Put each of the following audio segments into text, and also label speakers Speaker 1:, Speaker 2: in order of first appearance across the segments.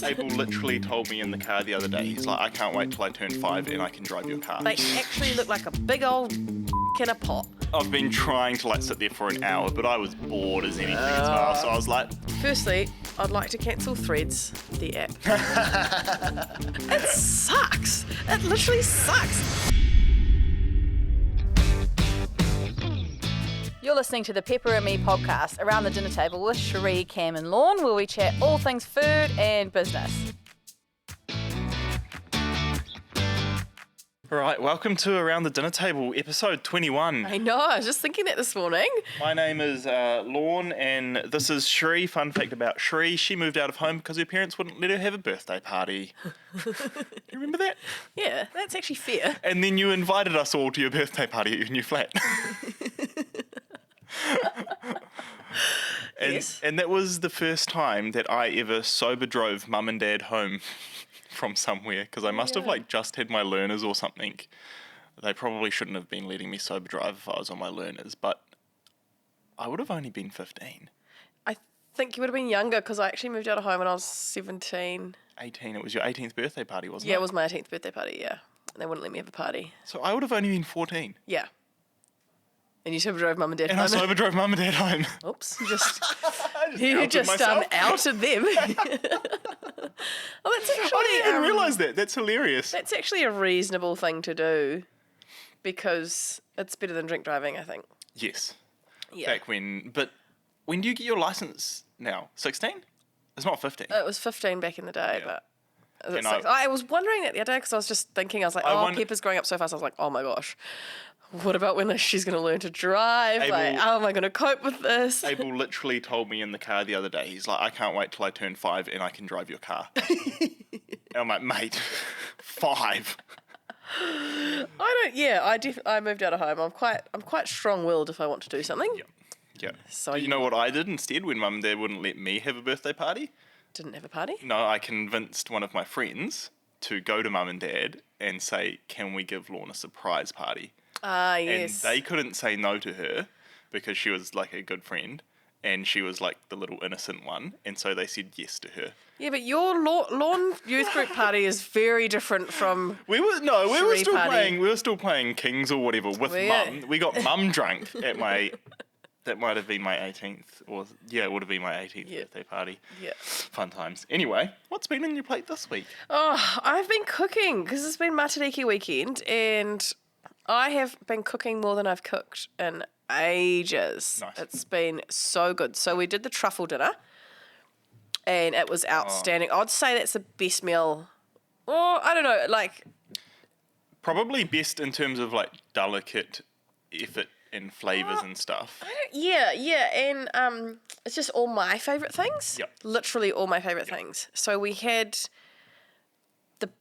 Speaker 1: Abel literally told me in the car the other day, he's like, I can't wait till I turn 5 and I can drive your car.
Speaker 2: They actually look like a big old in a pot.
Speaker 1: I've been trying to like sit there for an hour, but I was bored as anything as well, so I was like...
Speaker 2: Firstly, I'd like to cancel Threads, the app. It sucks. It literally sucks.
Speaker 3: You're listening to the Pepper and Me podcast, Around the Dinner Table with Cherie, Cam and Lorne, where we chat all things food and business.
Speaker 1: Right, welcome to Around the Dinner Table, episode 21.
Speaker 2: I know, I was just thinking that this morning.
Speaker 1: My name is Lorne, and this is Cherie. Fun fact about Cherie, she moved out of home because her parents wouldn't let her have a birthday party. You remember that?
Speaker 2: Yeah, that's actually fair.
Speaker 1: And then you invited us all to your birthday party at your new flat.
Speaker 2: Yes.
Speaker 1: And that was the first time that I ever sober drove mum and dad home from somewhere, because I must have like just had my learners or something. They probably shouldn't have been letting me sober drive if I was on my learners, but I would have only been 15.
Speaker 2: I think you would have been younger because I actually moved out of home when I was 17.
Speaker 1: 18, it was your 18th birthday party, wasn't it?
Speaker 2: Yeah, it was my 18th birthday party, yeah. And they wouldn't let me have a party.
Speaker 1: So I would have only been 14.
Speaker 2: Yeah. And you sober drove mum and dad
Speaker 1: And
Speaker 2: home.
Speaker 1: I sober drove mum and dad home.
Speaker 2: Oops, you just
Speaker 1: outed myself.
Speaker 2: outed them. Oh, that's actually,
Speaker 1: I didn't even realise that. That's hilarious.
Speaker 2: That's actually a reasonable thing to do because it's better than drink driving, I think.
Speaker 1: Yes.
Speaker 2: Yeah.
Speaker 1: Back when, but when do you get your licence now? 16? It's not 15.
Speaker 2: It was 15 back in the day,
Speaker 1: Yeah.
Speaker 2: but...
Speaker 1: And
Speaker 2: I was wondering that the other day because I was just thinking, I was like, Pepper's growing up so fast. I was like, oh my gosh, what about when she's going to learn to drive? Like, how am I going to cope with this?
Speaker 1: Abel literally told me in the car the other day, he's like, I can't wait till I turn 5 and I can drive your car. And I'm like, mate, 5.
Speaker 2: I moved out of home. I'm quite strong-willed if I want to do something.
Speaker 1: Yeah.
Speaker 2: So
Speaker 1: you know what I did instead when mum and dad wouldn't let me have a birthday party?
Speaker 2: Didn't have a party?
Speaker 1: No, I convinced one of my friends to go to mum and dad and say, can we give Lorne a surprise party?
Speaker 2: Ah, yes.
Speaker 1: And they couldn't say no to her because she was like a good friend and she was like the little innocent one. And so they said yes to her.
Speaker 2: Yeah, but your lawn youth group party is very different from
Speaker 1: We were still
Speaker 2: party.
Speaker 1: playing. We were still playing Kings or whatever with mum. We got mum drunk at my. That might have been my 18th, or it would have been my 18th birthday party.
Speaker 2: Yeah.
Speaker 1: Fun times. Anyway, what's been on your plate this week?
Speaker 2: Oh, I've been cooking because it's been Matariki weekend and I have been cooking more than I've cooked in ages.
Speaker 1: Nice.
Speaker 2: It's been so good. So we did the truffle dinner and it was outstanding. I'd say that's the best meal. Or I don't know, like...
Speaker 1: Probably best in terms of like delicate effort and flavours and stuff.
Speaker 2: And it's just all my favourite things.
Speaker 1: Yep.
Speaker 2: Literally all my favourite things. So we had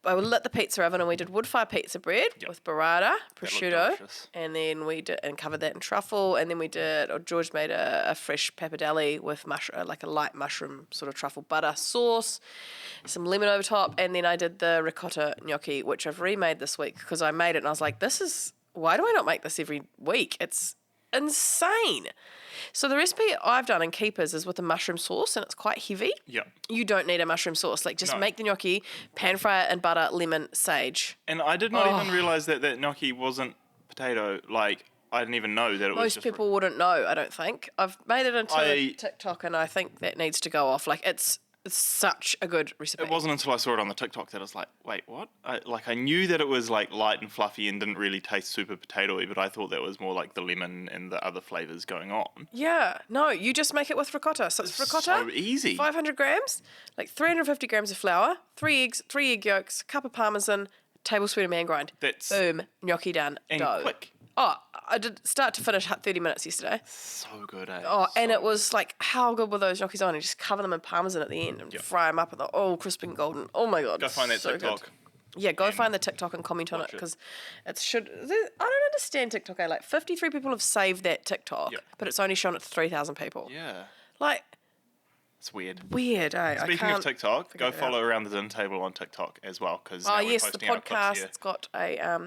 Speaker 2: I lit the pizza oven and we did wood fire pizza bread with burrata, prosciutto,
Speaker 1: delicious.
Speaker 2: and then we did and covered that in truffle, and then George made a fresh pappardelle with like a light mushroom sort of truffle butter sauce, some lemon over top, and then I did the ricotta gnocchi, which I've remade this week because I made it and I was like, why do I not make this every week? It's insane. So the recipe I've done in Keepers is with a mushroom sauce and it's quite heavy.
Speaker 1: Yeah.
Speaker 2: You don't need a mushroom sauce. Like just make the gnocchi, pan fry it in butter, lemon, sage.
Speaker 1: And I did not even realise that gnocchi wasn't potato. Like, I didn't even know that it was
Speaker 2: Most
Speaker 1: just...
Speaker 2: people wouldn't know, I don't think. I've made it into TikTok and I think that needs to go off. Like it's such a good recipe.
Speaker 1: It wasn't until I saw it on the TikTok that I was like, wait, what? I knew that it was like light and fluffy and didn't really taste super potatoey, but I thought that was more like the lemon and the other flavours going on.
Speaker 2: Yeah, no, you just make it with ricotta. So it's ricotta.
Speaker 1: So easy.
Speaker 2: 500 grams, like 350 grams of flour, 3 eggs, 3 egg yolks, cup of parmesan, tablespoon of man grind.
Speaker 1: That's...
Speaker 2: Boom, gnocchi done.
Speaker 1: And
Speaker 2: dough.
Speaker 1: quick.
Speaker 2: Oh, I did start to finish 30 minutes yesterday.
Speaker 1: So good, eh?
Speaker 2: Oh, and it was like, how good were those gnocchis on? You just cover them in parmesan at the end and fry them up and they're all crisp and golden. Oh my God.
Speaker 1: Go find that
Speaker 2: so
Speaker 1: TikTok.
Speaker 2: Good. Yeah, go find the TikTok and comment on it because I don't understand TikTok. Like 53 people have saved that TikTok, but it's only shown it to 3,000 people.
Speaker 1: Yeah.
Speaker 2: Like,
Speaker 1: it's weird.
Speaker 2: Weird, eh?
Speaker 1: Speaking of TikTok, go follow Around the Dinner Table on TikTok as well. Cause
Speaker 2: oh,
Speaker 1: now we're
Speaker 2: yes, the
Speaker 1: posting our clips
Speaker 2: podcast.
Speaker 1: here.
Speaker 2: It's got a...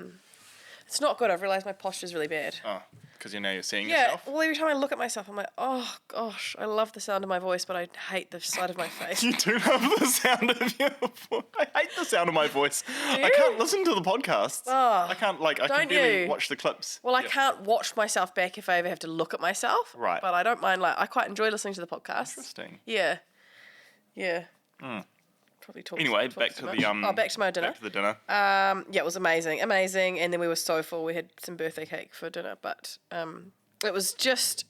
Speaker 2: It's not good. I've realised my posture's really bad.
Speaker 1: Oh, Because you're seeing
Speaker 2: Yeah,
Speaker 1: yourself.
Speaker 2: well, every time I look at myself, I'm like, oh gosh, I love the sound of my voice, but I hate the side of my face.
Speaker 1: You do love the sound of your voice. I hate the sound of my voice. I
Speaker 2: you?
Speaker 1: can't listen to the podcasts.
Speaker 2: Oh,
Speaker 1: I can't, I can
Speaker 2: don't
Speaker 1: barely
Speaker 2: you?
Speaker 1: watch the clips.
Speaker 2: Well, I
Speaker 1: Yeah.
Speaker 2: can't watch myself back if I ever have to look at myself.
Speaker 1: Right.
Speaker 2: But I don't mind, I quite enjoy listening to the podcast.
Speaker 1: Interesting.
Speaker 2: Yeah. Yeah. Probably talk.
Speaker 1: Anyway,
Speaker 2: talk
Speaker 1: back
Speaker 2: too
Speaker 1: to
Speaker 2: much.
Speaker 1: the
Speaker 2: back to my dinner.
Speaker 1: Back to the dinner.
Speaker 2: Yeah, it was amazing, and then we were so full. We had some birthday cake for dinner, but it was just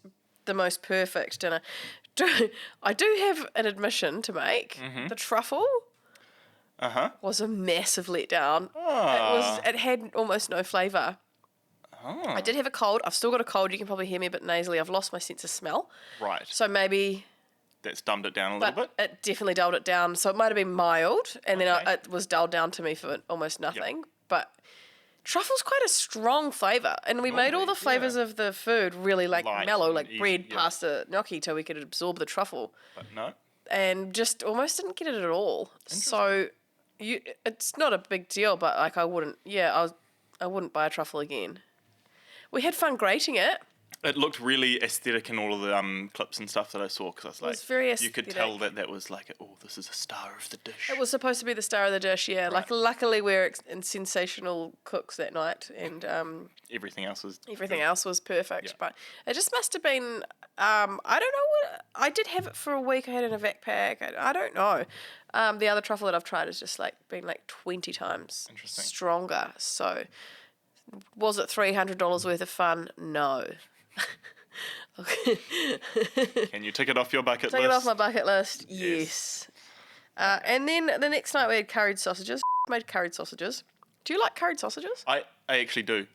Speaker 2: the most perfect dinner. I do have an admission to make.
Speaker 1: Mm-hmm.
Speaker 2: The truffle was a massive letdown. It had almost no flavour.
Speaker 1: Oh.
Speaker 2: I did have a cold. I've still got a cold. You can probably hear me a bit nasally. I've lost my sense of smell.
Speaker 1: Right.
Speaker 2: So maybe.
Speaker 1: That's dumbed it down a little
Speaker 2: But
Speaker 1: bit.
Speaker 2: it definitely dulled it down. So it might have been mild, and then
Speaker 1: Okay.
Speaker 2: it was dulled down to me for almost nothing. But truffle's quite a strong flavour, and we made all the
Speaker 1: Normally,
Speaker 2: flavours
Speaker 1: yeah.
Speaker 2: of the food really
Speaker 1: Light
Speaker 2: mellow,
Speaker 1: and
Speaker 2: like
Speaker 1: easy,
Speaker 2: bread,
Speaker 1: yeah.
Speaker 2: pasta, gnocchi, till we could absorb the truffle,
Speaker 1: But no.
Speaker 2: and just almost didn't get it at all. So it's not a big deal, but like I wouldn't buy a truffle again. We had fun grating it.
Speaker 1: It looked really aesthetic in all of the clips and stuff that I saw because I was like,
Speaker 2: was very
Speaker 1: you could tell
Speaker 2: aesthetic.
Speaker 1: that was like, oh, this is a star of the dish.
Speaker 2: It was supposed to be the star of the dish, yeah.
Speaker 1: Right.
Speaker 2: Like luckily we're in sensational cooks that night, and
Speaker 1: Everything else was
Speaker 2: everything else was perfect.
Speaker 1: Yeah.
Speaker 2: But it just must have been. I don't know what I did have it for a week. I had it in a vac pack. I don't know. The other truffle that I've tried has just like been like 20 times
Speaker 1: Interesting.
Speaker 2: stronger. So was it $300 worth of fun? No.
Speaker 1: Can you tick it off your bucket
Speaker 2: Take
Speaker 1: list?
Speaker 2: it off my bucket list. Yes. And then the next night we had curried sausages. Made curried sausages. Do you like curried sausages?
Speaker 1: I actually do.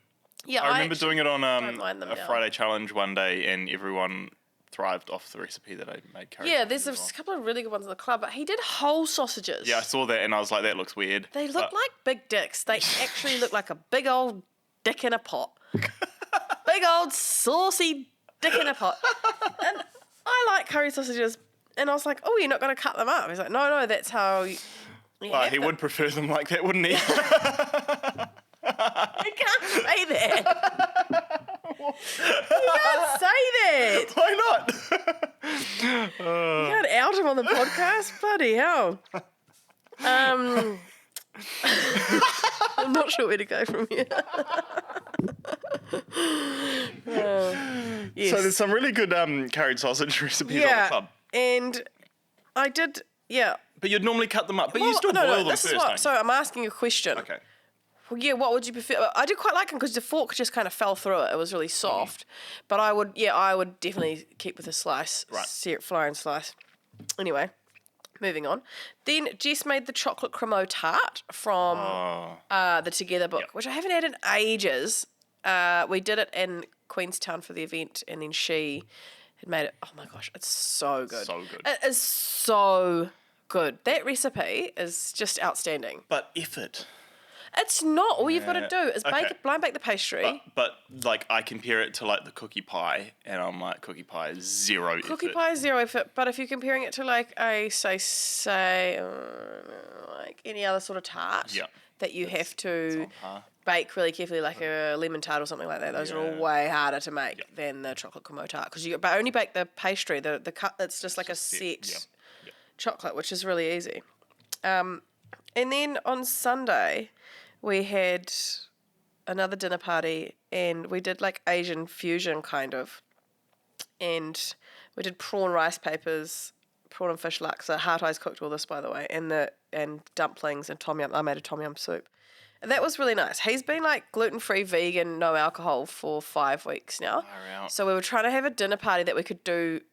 Speaker 2: Yeah,
Speaker 1: I remember
Speaker 2: actually
Speaker 1: doing it on
Speaker 2: don't mind them
Speaker 1: a
Speaker 2: now.
Speaker 1: Friday challenge one day, and everyone thrived off the recipe that I made. Curry
Speaker 2: Yeah, there's
Speaker 1: sausages
Speaker 2: a
Speaker 1: on.
Speaker 2: couple of really good ones in the club, but he did whole sausages.
Speaker 1: Yeah, I saw that, and I was like, that looks weird.
Speaker 2: They look
Speaker 1: But
Speaker 2: like big dicks. They actually look like a big old dick in a pot. Big old saucy dick in a pot. And I like curry sausages. And I was like, oh, you're not going to cut them up? He's like, no, that's how you
Speaker 1: well,
Speaker 2: have
Speaker 1: he
Speaker 2: them."
Speaker 1: would prefer them like that, wouldn't he?
Speaker 2: You can't say that. You can't say that.
Speaker 1: Why not?
Speaker 2: You can't out him on the podcast. Bloody hell. I'm not sure where to go from here. Yes.
Speaker 1: So there's some really good curried sausage recipes on the club.
Speaker 2: And I did, yeah.
Speaker 1: But you'd normally cut them up, but you
Speaker 2: Well,
Speaker 1: still boil them
Speaker 2: this
Speaker 1: first,
Speaker 2: is what,
Speaker 1: don't you?
Speaker 2: so I'm asking a question.
Speaker 1: Okay.
Speaker 2: Well, yeah, what would you prefer? I did quite like them because the fork just kind of fell through it. It was really soft. But I would definitely keep with a slice.
Speaker 1: Right.
Speaker 2: Syrup flour and slice. Anyway, moving on. Then Jess made the chocolate cremo tart from the Together book,
Speaker 1: Yep.
Speaker 2: which I haven't had in ages. We did it in Queenstown for the event, and then she had made it. Oh my gosh, it's so good.
Speaker 1: So good.
Speaker 2: It is so good. That recipe is just outstanding.
Speaker 1: But effort.
Speaker 2: It's not. All you've got to
Speaker 1: Yeah.
Speaker 2: do is
Speaker 1: Okay.
Speaker 2: blind bake the pastry.
Speaker 1: But like I compare it to like the cookie pie, and I'm like, cookie pie is zero
Speaker 2: Cookie
Speaker 1: effort.
Speaker 2: pie is 0 effort, but if you're comparing it to like a say like any other sort of tart
Speaker 1: Yeah.
Speaker 2: that you have to
Speaker 1: on par.
Speaker 2: bake really carefully, like a lemon tart or something like that, those are all
Speaker 1: Yeah.
Speaker 2: way harder to make than the chocolate cremo tart because you only bake the pastry, the cut. It's just like a set
Speaker 1: Yeah.
Speaker 2: chocolate, which is really easy. And then on Sunday, we had another dinner party, and we did like Asian fusion kind of. And we did prawn rice papers, prawn and fish laksa. Heart Eyes cooked all this, by the way, and dumplings and tom yum. I made a tom yum soup. And that was really nice. He's been like gluten-free, vegan, no alcohol for 5 weeks now.
Speaker 1: Far out.
Speaker 2: So we were trying to have a dinner party that we could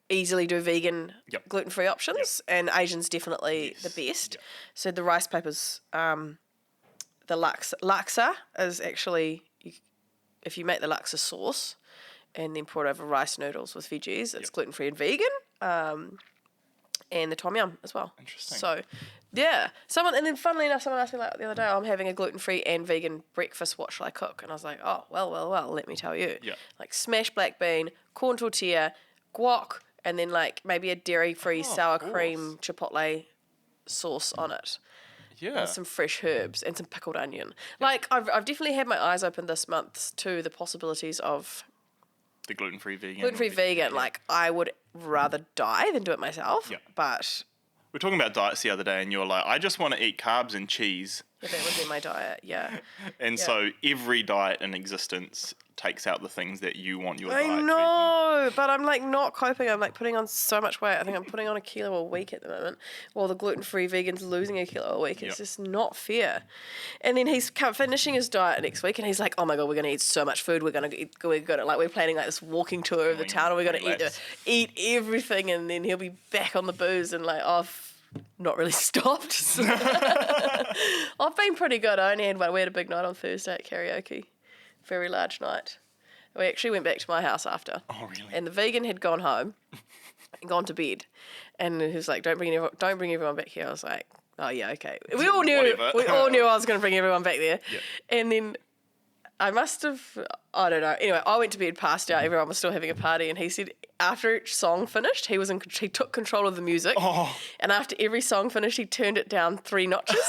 Speaker 2: easily do vegan,
Speaker 1: Yep.
Speaker 2: gluten-free options, and Asian's definitely the best.
Speaker 1: Yep.
Speaker 2: So the rice papers, the laksa is actually, if you make the laksa sauce and then pour it over rice noodles with veggies, it's gluten-free and vegan. And the tom yum as well.
Speaker 1: Interesting.
Speaker 2: So, yeah. And then funnily enough, someone asked me like the other day, I'm having a gluten-free and vegan breakfast, what shall I cook? And I was like, oh, well, let me tell you.
Speaker 1: Yeah.
Speaker 2: Like smashed black bean, corn tortilla, guac, and then like maybe a dairy-free sour cream chipotle sauce on it.
Speaker 1: Yeah.
Speaker 2: And some fresh herbs and some pickled onion. Like I've definitely had my eyes open this month to the possibilities of
Speaker 1: The gluten-free vegan.
Speaker 2: Gluten-free vegan, like, I would rather die than do it myself.
Speaker 1: Yeah.
Speaker 2: But
Speaker 1: We were talking about diets the other day, and you were like, I just want to eat carbs and cheese.
Speaker 2: yeah, that would be my diet, yeah.
Speaker 1: And so every diet in existence takes out the things that you want your
Speaker 2: I
Speaker 1: diet to eat.
Speaker 2: know, but I'm like not coping. I'm like putting on so much weight. I think I'm putting on 1 kilo a week at the moment, while the gluten-free vegan's losing 1 kilo a week. It's just not fair. And then he's finishing his diet next week, and he's like, "Oh my god, we're gonna eat so much food. We're planning like this walking tour of the town, and we're gonna eat everything." And then he'll be back on the booze and like, not really stopped. So I've been pretty good. I only had one. We had a big night on Thursday at karaoke. Very large night. We actually went back to my house after.
Speaker 1: Oh, really?
Speaker 2: And the vegan had gone home and gone to bed. And he was like, don't bring everyone back here. I was like, oh, yeah, okay. We all knew I was going to bring everyone back there.
Speaker 1: Yeah.
Speaker 2: And then I must have, I don't know. Anyway, I went to bed, passed out. Everyone was still having a party. And he said after each song finished, he took control of the music.
Speaker 1: Oh.
Speaker 2: And after every song finished, he turned it down 3 notches.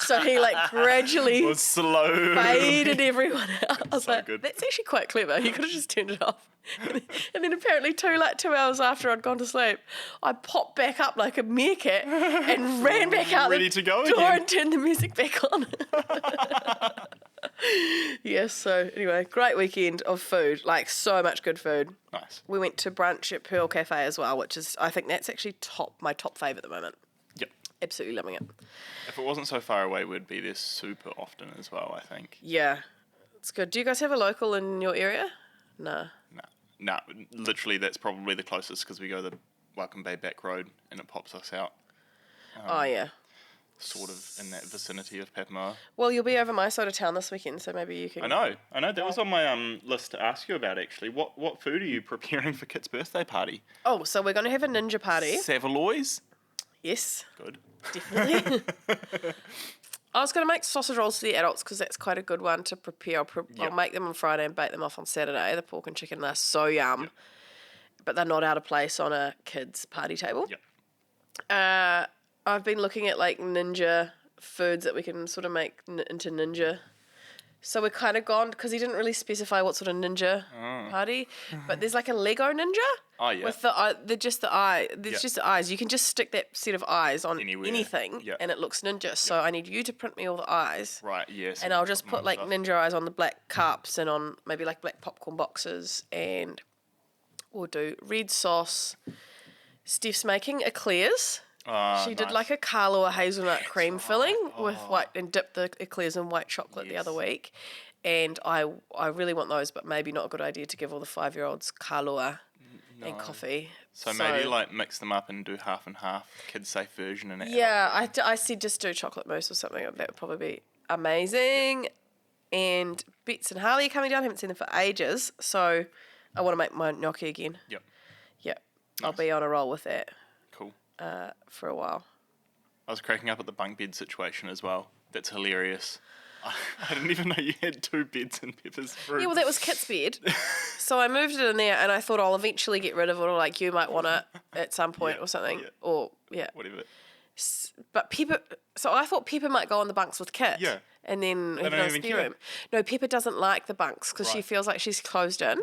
Speaker 2: So he like gradually
Speaker 1: was slow.
Speaker 2: faded everyone out. I was
Speaker 1: So
Speaker 2: like,
Speaker 1: good.
Speaker 2: that's actually quite clever. You could have just turned it off. And then apparently 2 hours after I'd gone to sleep, I popped back up like a meerkat and ran back out
Speaker 1: Ready
Speaker 2: the
Speaker 1: to go
Speaker 2: door
Speaker 1: again.
Speaker 2: and turned the music back on. Yes, so anyway, great weekend of food, like so much good food.
Speaker 1: Nice.
Speaker 2: We went to brunch at Pearl Cafe as well, which is, I think that's actually my top fave at the moment.
Speaker 1: Yep.
Speaker 2: Absolutely loving it.
Speaker 1: If it wasn't so far away, we'd be there super often as well, I think.
Speaker 2: Yeah, it's good. Do you guys have a local in your area? No.
Speaker 1: No, literally that's probably the closest because we go the Welcome Bay back road and it pops us out.
Speaker 2: Oh, yeah.
Speaker 1: Sort of in that vicinity of Papamoa.
Speaker 2: Well, you'll be over my side of town this weekend, so maybe you can...
Speaker 1: I know. That was on my list to ask you about, actually. What food are you preparing for Kit's birthday party?
Speaker 2: Oh, so we're going to have a ninja party.
Speaker 1: Savaloys?
Speaker 2: Yes,
Speaker 1: Good.
Speaker 2: definitely. I was going to make sausage rolls for the adults because that's quite a good one to prepare. I'll make them on Friday and bake them off on Saturday. The pork and chicken, they're so yum.
Speaker 1: Yep.
Speaker 2: But they're not out of place on a kid's party table.
Speaker 1: Yep.
Speaker 2: I've been looking at like ninja foods that we can sort of make into ninja. So we're kind of gone, because he didn't really specify what sort of ninja party, but there's like a Lego ninja.
Speaker 1: Oh, yeah.
Speaker 2: With just the eyes. You can just stick that set of eyes on
Speaker 1: Anywhere.
Speaker 2: anything,
Speaker 1: Yep.
Speaker 2: and it looks ninja. So I need you to print me all the eyes.
Speaker 1: Right, yes.
Speaker 2: And I'll just put like
Speaker 1: stuff.
Speaker 2: ninja eyes on the black cups and on maybe like black popcorn boxes, and we'll do red sauce. Steph's making eclairs. She did
Speaker 1: nice.
Speaker 2: like a Kahlua hazelnut cream filling with white, and dipped the eclairs in white chocolate the other week. And I really want those, but maybe not a good idea to give all the 5-year-olds Kahlua and coffee.
Speaker 1: So maybe like mix them up and do half and half, kid safe version and
Speaker 2: Yeah, I said just do chocolate mousse or something. That would probably be amazing. And Bets and Harley are coming down. I haven't seen them for ages, so I want to make my gnocchi again.
Speaker 1: Yep.
Speaker 2: Yep, I'll be on a roll with that
Speaker 1: Cool.
Speaker 2: for a while.
Speaker 1: I was cracking up at the bunk bed situation as well. That's hilarious. I didn't even know you had 2 beds in Pepper's room.
Speaker 2: Yeah, well, that was Kit's bed. So I moved it in there, and I thought I'll eventually get rid of it, or like you might want it at some point or something.
Speaker 1: Yeah.
Speaker 2: Or, yeah.
Speaker 1: Whatever.
Speaker 2: But Pepper, so I thought Pepper might go on the bunks with Kit.
Speaker 1: Yeah.
Speaker 2: And then have
Speaker 1: don't
Speaker 2: a
Speaker 1: even
Speaker 2: spare
Speaker 1: care.
Speaker 2: room. No, Pepper doesn't like the bunks because she
Speaker 1: Right.
Speaker 2: feels like she's closed in.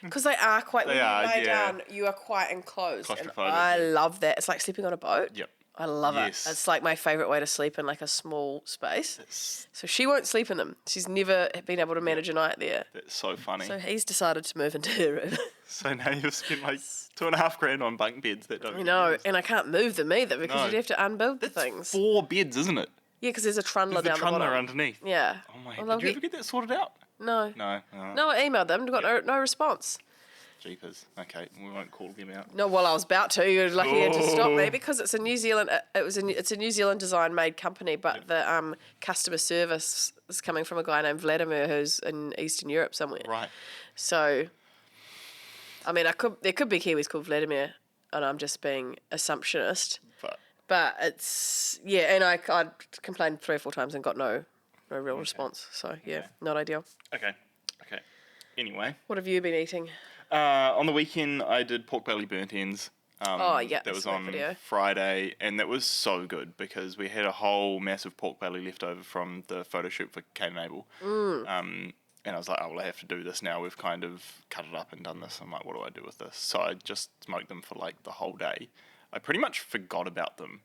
Speaker 2: Because they are quite, when you
Speaker 1: are,
Speaker 2: lie
Speaker 1: yeah.
Speaker 2: down, you are quite enclosed. And
Speaker 1: Claustrophobic,
Speaker 2: I
Speaker 1: yeah.
Speaker 2: love that. It's like sleeping on a boat.
Speaker 1: Yep.
Speaker 2: I love
Speaker 1: Yes.
Speaker 2: it. It's like my favourite way to sleep in like a small space.
Speaker 1: That's
Speaker 2: So she won't sleep in them. She's never been able to manage a night there.
Speaker 1: so funny.
Speaker 2: So he's decided to move into her room.
Speaker 1: So now you've spent like $2,500 on bunk beds that don't.
Speaker 2: I know, and I can't move them either because
Speaker 1: No.
Speaker 2: you'd have to unbuild the things.
Speaker 1: 4 beds, isn't it?
Speaker 2: Yeah, because there's a trundler
Speaker 1: There's the
Speaker 2: down the
Speaker 1: trundler
Speaker 2: bottom.
Speaker 1: underneath.
Speaker 2: Yeah.
Speaker 1: Oh my!
Speaker 2: Well, they'll
Speaker 1: Did you ever get that sorted out?
Speaker 2: No.
Speaker 1: No.
Speaker 2: No, I emailed them. Got no response.
Speaker 1: Jeepers. Okay, we won't call them out.
Speaker 2: No, well, I was about to. You're lucky you had to stop me
Speaker 1: Oh.
Speaker 2: because it's a New Zealand. It's a New Zealand design made company, but the customer service is coming from a guy named Vladimir who's in Eastern Europe somewhere.
Speaker 1: Right.
Speaker 2: So, I mean, there could be Kiwis called Vladimir, and I'm just being assumptionist. But it's and I complained 3 or 4 times and got no real response. So not ideal.
Speaker 1: Okay. Anyway,
Speaker 2: What have you been eating?
Speaker 1: on the weekend I did pork belly burnt ends.
Speaker 2: That
Speaker 1: That was
Speaker 2: saw that
Speaker 1: on
Speaker 2: video.
Speaker 1: Friday, and that was so good because we had a whole massive pork belly left over from the photo shoot for Kate and Abel. And I was like, oh, well, I have to do this now. We've kind of cut it up and done this. I'm like, what do I do with this? So I just smoked them for like the whole day. I pretty much forgot about them.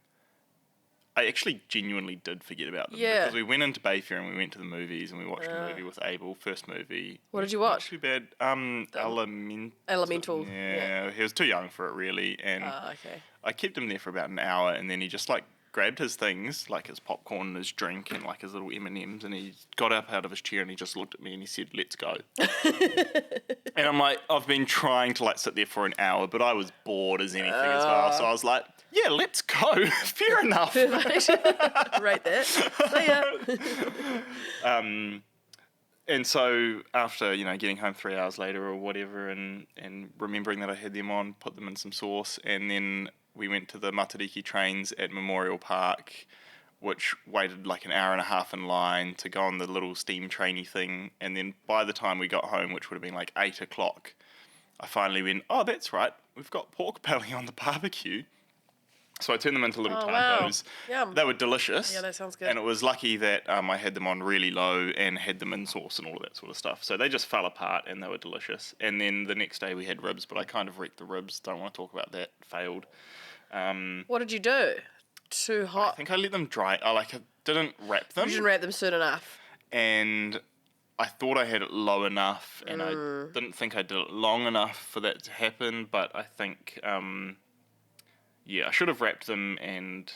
Speaker 1: I actually genuinely did forget about them.
Speaker 2: Yeah.
Speaker 1: Because we went into Bayfair and we went to the movies and we watched a movie with Abel, first movie.
Speaker 2: What did you
Speaker 1: Not
Speaker 2: watch?
Speaker 1: too bad.
Speaker 2: Elemental.
Speaker 1: Yeah, he was too young for it really. And
Speaker 2: Okay.
Speaker 1: I kept him there for about an hour and then he just like grabbed his things, like his popcorn and his drink and like his little M&Ms, and he got up out of his chair and he just looked at me and he said, let's go. And I'm like, I've been trying to like sit there for an hour, but I was bored as anything as well. So I was like, yeah, let's go. Fair enough.
Speaker 2: Right there. See ya.
Speaker 1: And so after, getting home 3 hours later or whatever and remembering that I had them on, put them in some sauce, and then we went to the Matariki trains at Memorial Park, which waited like an hour and a half in line to go on the little steam trainy thing. And then by the time we got home, which would have been like 8 o'clock, I finally went, oh, that's right, we've got pork belly on the barbecue. So I turned them into little tacos.
Speaker 2: Wow. Yum.
Speaker 1: They were delicious.
Speaker 2: Yeah, that sounds good.
Speaker 1: And it was lucky that I had them on really low and had them in sauce and all of that sort of stuff. So they just fell apart and they were delicious. And then the next day we had ribs, but I kind of wrecked the ribs. Don't want to talk about that. Failed.
Speaker 2: What did you do? Too hot?
Speaker 1: I think I let them dry. I didn't wrap them.
Speaker 2: You didn't wrap them soon enough.
Speaker 1: And I thought I had it low enough, and I didn't think I did it long enough for that to happen. But I think, I should have wrapped them. And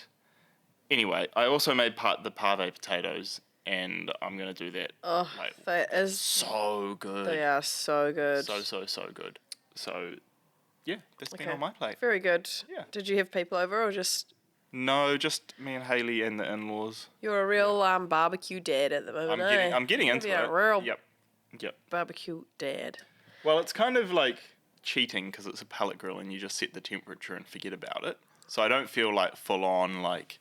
Speaker 1: anyway, I also made the pave potatoes, and I'm gonna do that.
Speaker 2: Oh, that is
Speaker 1: so good.
Speaker 2: They are so good.
Speaker 1: So good. So, yeah, that's been on my plate.
Speaker 2: Very good.
Speaker 1: Yeah.
Speaker 2: Did you have people over or just?
Speaker 1: No, just me and Hayley and the in-laws.
Speaker 2: You're a real barbecue dad at the moment.
Speaker 1: I'm getting into it.
Speaker 2: A real
Speaker 1: Yep.
Speaker 2: barbecue dad.
Speaker 1: Well, it's kind of like cheating because it's a pellet grill and you just set the temperature and forget about it. So I don't feel like full on like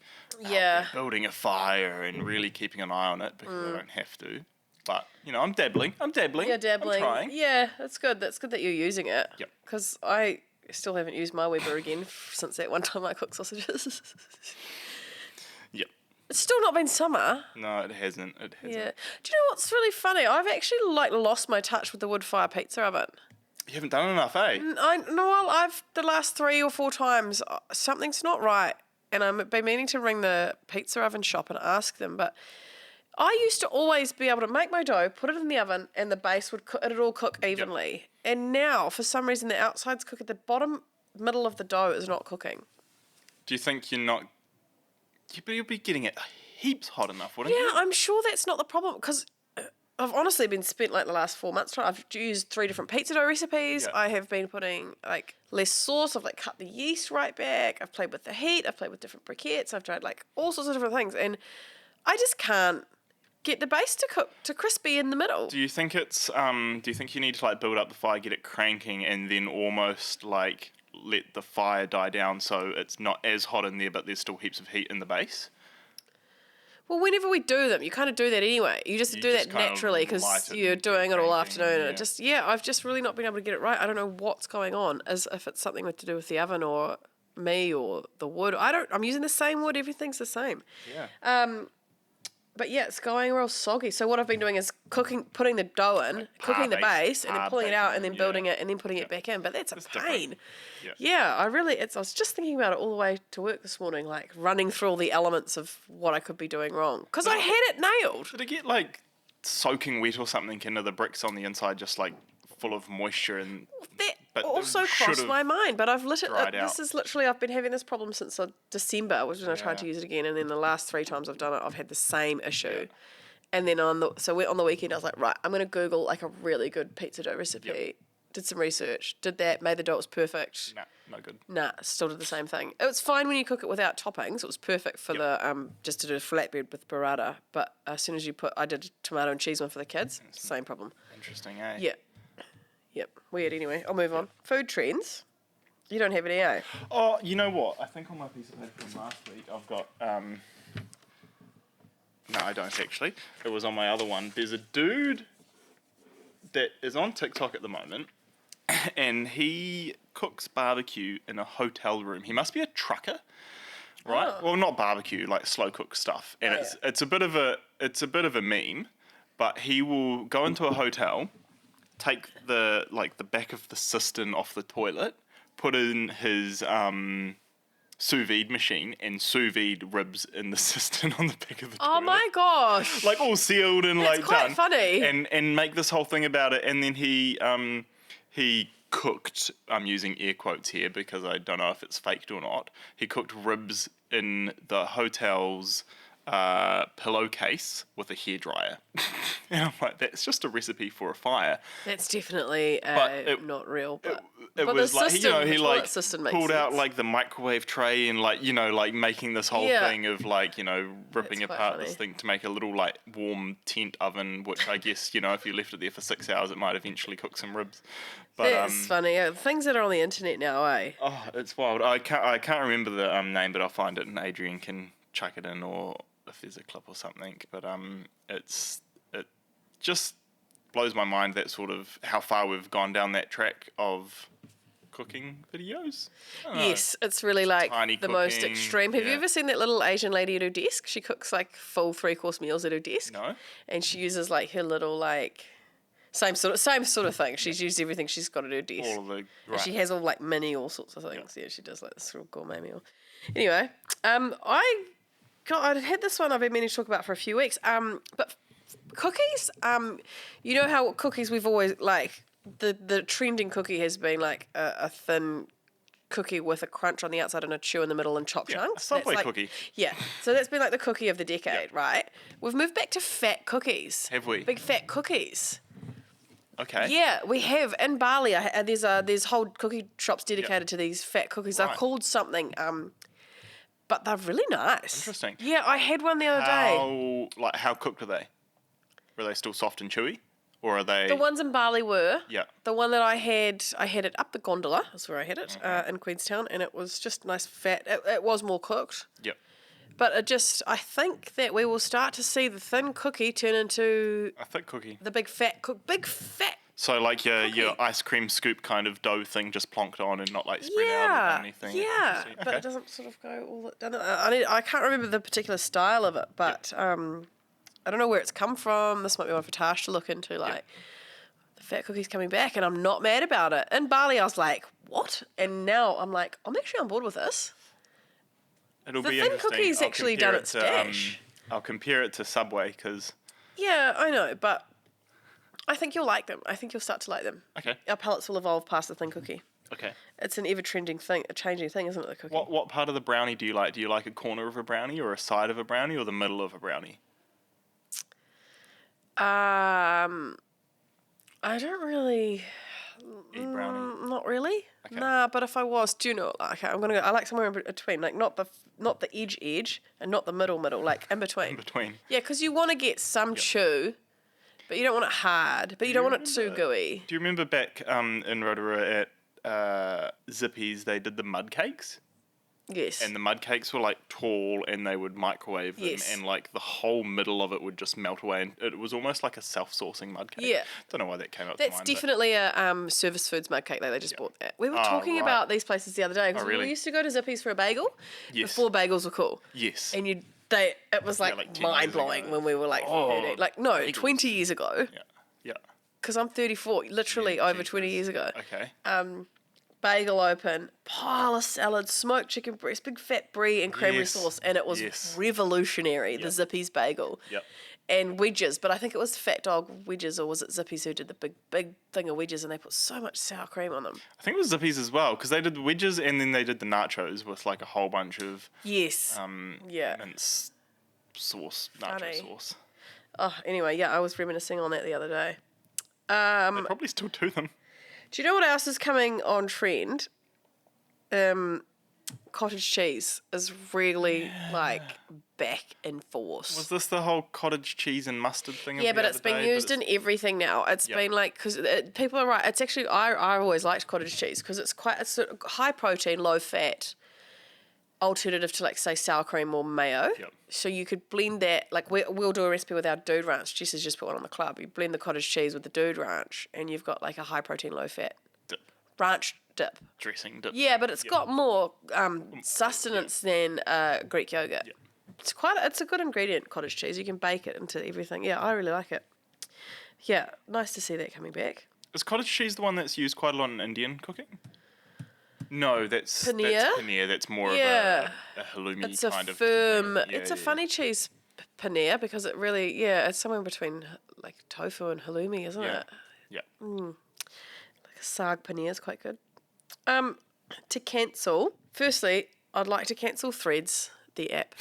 Speaker 1: building a fire and really keeping an eye on it because I don't have to. But I'm dabbling.
Speaker 2: Yeah, dabbling.
Speaker 1: I'm trying.
Speaker 2: Yeah, that's good. That's good that you're using it.
Speaker 1: Yep.
Speaker 2: Because I still haven't used my Weber again since that one time I cooked sausages.
Speaker 1: Yep.
Speaker 2: It's still not been summer.
Speaker 1: No, it hasn't.
Speaker 2: Yeah. Do you know what's really funny? I've actually lost my touch with the wood fire pizza oven.
Speaker 1: You haven't done enough, eh?
Speaker 2: I've the last 3 or 4 times something's not right, and I've been meaning to ring the pizza oven shop and ask them. But I used to always be able to make my dough, put it in the oven, and the base it'd all cook evenly. Yep. And now, for some reason, the outside's cooking. The bottom middle of the dough is not cooking.
Speaker 1: Do you think you're not? You'll be getting it heaps hot enough, wouldn't you?
Speaker 2: Yeah, I'm sure that's not the problem because I've honestly been spent like the last 4 months trying. I've used 3 different pizza dough recipes.
Speaker 1: Yep.
Speaker 2: I have been putting like less sauce. I've like cut the yeast right back. I've played with the heat. I've played with different briquettes. I've tried like all sorts of different things, and I just can't get the base to cook to crispy in the middle.
Speaker 1: Do you think it's? Do you think you need to like build up the fire, get it cranking, and then almost like let the fire die down so it's not as hot in there, but there's still heaps of heat in the base?
Speaker 2: Well, whenever we do them, you kind of do that anyway. You do that naturally because you're doing it all afternoon. And I've just really not been able to get it right. I don't know what's going on, as if it's something to do with the oven or me or the wood. I'm using the same wood. Everything's the same.
Speaker 1: Yeah.
Speaker 2: But yeah, it's going real soggy. So what I've been doing is putting the dough in, cooking the base, and then pulling it out, and then building it, and then putting it back in. But that's a pain. Yeah, I was just thinking about it all the way to work this morning, like running through all the elements of what I could be doing wrong. Because I had it nailed.
Speaker 1: Did it get like soaking wet or something into the bricks on the inside, just like full of moisture and?
Speaker 2: That also crossed my mind, but I've I've been having this problem since December, which when I tried to use it again, and then the last 3 times I've done it, I've had the same issue. Yeah. And then on the weekend, I was like, right, I'm going to Google like a really good pizza dough recipe. Yep. Did some research, did that, made the dough, it was perfect.
Speaker 1: Nah, no good.
Speaker 2: Nah, still did the same thing. It was fine when you cook it without toppings. It was perfect for the just to do a flatbread with burrata. But as soon as I did a tomato and cheese one for the kids, same problem.
Speaker 1: Interesting, eh?
Speaker 2: Yeah. Yep. Weird anyway. I'll move on. Food trends. You don't have any, eh?
Speaker 1: Oh, you know what? I think on my piece of paper from last week, I've got... No, I don't actually. It was on my other one. There's a dude that is on TikTok at the moment, and he cooks barbecue in a hotel room. He must be a trucker, right? Oh. Well, not barbecue, like slow cook stuff. And it's a bit of a meme. but he will go into a hotel, take the back of the cistern off the toilet, put in his sous vide machine and sous vide ribs in the cistern on the back of the toilet.
Speaker 2: Oh my gosh.
Speaker 1: Like all sealed and
Speaker 2: That's
Speaker 1: like
Speaker 2: quite
Speaker 1: done.
Speaker 2: funny.
Speaker 1: And make this whole thing about it. And then he cooked, I'm using air quotes here because I don't know if it's faked or not. He cooked ribs in the hotel's pillowcase with a hairdryer. And I'm like, that's just a recipe for a fire.
Speaker 2: That's definitely not real. But
Speaker 1: It
Speaker 2: but
Speaker 1: was
Speaker 2: the
Speaker 1: like,
Speaker 2: system,
Speaker 1: he
Speaker 2: the
Speaker 1: like
Speaker 2: toilet system makes
Speaker 1: pulled out
Speaker 2: sense.
Speaker 1: like the microwave tray and like, like making this whole
Speaker 2: Yeah.
Speaker 1: thing of like, ripping
Speaker 2: That's quite
Speaker 1: apart this
Speaker 2: funny.
Speaker 1: thing to make a little like warm tent oven, which I guess, if you left it there for 6 hours, it might eventually cook some ribs. But
Speaker 2: That's funny. Yeah, things that are on the internet now, eh?
Speaker 1: oh, it's wild. I can't remember the name, but I'll find it and Adrian can chuck it in, or if there's a clip or something. But it just blows my mind that sort of how far we've gone down that track of cooking videos. I don't know.
Speaker 2: Yes, it's really like
Speaker 1: Tiny
Speaker 2: the most
Speaker 1: cooking,
Speaker 2: extreme. Have you
Speaker 1: yeah.
Speaker 2: ever seen that little Asian lady at her desk? She cooks like full 3-course meals at her desk.
Speaker 1: No.
Speaker 2: And she uses like her little like same sort of thing. She's used everything she's got at her desk.
Speaker 1: All of the
Speaker 2: And
Speaker 1: right.
Speaker 2: she has all all sorts of things. Yeah, she does like this little gourmet meal. Anyway, I'd had this one I've been meaning to talk about for a few weeks. But cookies, you know how cookies we've always like the trending cookie has been like a thin cookie with a crunch on the outside and a chew in the middle and chopped
Speaker 1: Yeah,
Speaker 2: chunks.
Speaker 1: a Subway
Speaker 2: That's
Speaker 1: cookie.
Speaker 2: Yeah, so that's been like the cookie of the decade, right? We've moved back to fat cookies.
Speaker 1: Have we?
Speaker 2: Big fat cookies.
Speaker 1: Okay.
Speaker 2: Yeah, we have in Bali. There's whole cookie shops dedicated to these fat cookies. They're
Speaker 1: Right.
Speaker 2: called something, but they're really nice.
Speaker 1: Interesting.
Speaker 2: Yeah, I had one the other day.
Speaker 1: How cooked are they? Were they still soft and chewy, or are they?
Speaker 2: The ones in Bali were.
Speaker 1: Yeah.
Speaker 2: The one that I had it up the gondola. That's where I had it in Queenstown, and it was just nice fat. It was more cooked,
Speaker 1: Yep.
Speaker 2: but I think that we will start to see the thin cookie turn into
Speaker 1: A thick cookie.
Speaker 2: the big fat big fat.
Speaker 1: So like your
Speaker 2: Cookie.
Speaker 1: ice cream scoop kind of dough thing, just plonked on and not like spread out
Speaker 2: Yeah,
Speaker 1: or anything.
Speaker 2: yeah,
Speaker 1: Interesting.
Speaker 2: but
Speaker 1: Okay.
Speaker 2: it doesn't sort of go all that. I can't remember the particular style of it, but I don't know where it's come from. This might be one for Tash to look into. Like the fat cookie's coming back, and I'm not mad about it. In Bali, I was like, what? And now I'm like, I'm actually on board with this.
Speaker 1: It'll
Speaker 2: The
Speaker 1: be
Speaker 2: thin
Speaker 1: interesting.
Speaker 2: cookie's
Speaker 1: I'll
Speaker 2: actually
Speaker 1: compare
Speaker 2: done
Speaker 1: it
Speaker 2: its
Speaker 1: to,
Speaker 2: dash.
Speaker 1: I'll compare it to Subway because
Speaker 2: Yeah, I know, but I think you'll like them. I think you'll start to like them.
Speaker 1: okay,
Speaker 2: Our palates will evolve past the thin cookie.
Speaker 1: okay.
Speaker 2: It's an ever-changing thing, isn't it, the cookie?
Speaker 1: What part of the brownie do you like? Do you like a corner of a brownie, or a side of a brownie, or the middle of a brownie?
Speaker 2: I don't really...
Speaker 1: Eat brownie.
Speaker 2: Not really.
Speaker 1: Okay.
Speaker 2: Nah, but if I was, do you know? Like, I'm gonna go. I like somewhere in between, like not the edge, and not the middle, like in between.
Speaker 1: In between.
Speaker 2: Yeah, because you want to get some chew, but you don't want it hard, but you don't want it too gooey.
Speaker 1: Do you remember back in Rotorua at Zippy's, they did the mud cakes?
Speaker 2: Yes.
Speaker 1: And the mud cakes were like tall, and they would microwave them,
Speaker 2: Yes.
Speaker 1: and like the whole middle of it would just melt away, and it was almost like a self-saucing mud cake.
Speaker 2: Yeah.
Speaker 1: Don't know why that came up.
Speaker 2: That's
Speaker 1: to mind,
Speaker 2: definitely a service foods mud cake. They just bought that. We were
Speaker 1: Oh,
Speaker 2: talking
Speaker 1: right.
Speaker 2: about these places the other day because
Speaker 1: really?
Speaker 2: we used to go to Zippy's for a bagel
Speaker 1: Yes.
Speaker 2: before bagels were cool.
Speaker 1: Yes.
Speaker 2: And it was like,
Speaker 1: like 10 years
Speaker 2: mind blowing
Speaker 1: ago.
Speaker 2: when we were like
Speaker 1: Oh,
Speaker 2: 13. Like no,
Speaker 1: bagels.
Speaker 2: 20 years ago.
Speaker 1: Yeah. Yeah.
Speaker 2: Because I'm 34, literally
Speaker 1: Yeah,
Speaker 2: over 20 years ago.
Speaker 1: Okay.
Speaker 2: Bagel open, pile of salad, smoked chicken breast, big fat brie and cranberry
Speaker 1: Yes,
Speaker 2: sauce, and it was
Speaker 1: yes.
Speaker 2: revolutionary. The
Speaker 1: Yep.
Speaker 2: Zippy's bagel.
Speaker 1: Yep.
Speaker 2: And wedges, but I think it was Fat Dog wedges, or was it Zippy's who did the big thing of wedges, and they put so much sour cream on them.
Speaker 1: I think it was Zippy's as well, because they did the wedges and then they did the nachos with like a whole bunch of
Speaker 2: Yes. Yeah.
Speaker 1: mince sauce, nacho
Speaker 2: Funny.
Speaker 1: sauce.
Speaker 2: Oh, anyway, yeah, I was reminiscing on that the other day.
Speaker 1: They probably still do them.
Speaker 2: Do you know what else is coming on trend? Cottage cheese is really like back in force.
Speaker 1: Was this the whole cottage cheese and mustard thing?
Speaker 2: Yeah, but it's been used in everything now. It's
Speaker 1: Yep.
Speaker 2: been like, because people are right. It's actually, I always liked cottage cheese because it's a high protein, low fat alternative to like say sour cream or mayo.
Speaker 1: Yep.
Speaker 2: So you could blend that, like we'll do a recipe with our dude ranch. Jess has just put one on the club. You blend the cottage cheese with the dude ranch and you've got like a high protein, low fat
Speaker 1: dip,
Speaker 2: ranch dip.
Speaker 1: dressing dip.
Speaker 2: Yeah, but it's
Speaker 1: Yep.
Speaker 2: got more sustenance than Greek yogurt.
Speaker 1: Yep.
Speaker 2: It's a good ingredient, cottage cheese. You can bake it into everything. Yeah, I really like it. yeah, nice to see that coming back.
Speaker 1: Is cottage cheese the one that's used quite a lot in Indian cooking? No, that's
Speaker 2: Paneer?
Speaker 1: That's paneer. That's more
Speaker 2: Yeah.
Speaker 1: of a halloumi
Speaker 2: It's a
Speaker 1: kind of
Speaker 2: firm.
Speaker 1: thing. Yeah,
Speaker 2: it's a
Speaker 1: yeah,
Speaker 2: funny cheese paneer because it really, yeah, it's somewhere between like tofu and halloumi, isn't
Speaker 1: Yeah.
Speaker 2: it?
Speaker 1: Yeah.
Speaker 2: Like a saag paneer is quite good. To cancel, firstly, I'd like to cancel Threads, the app.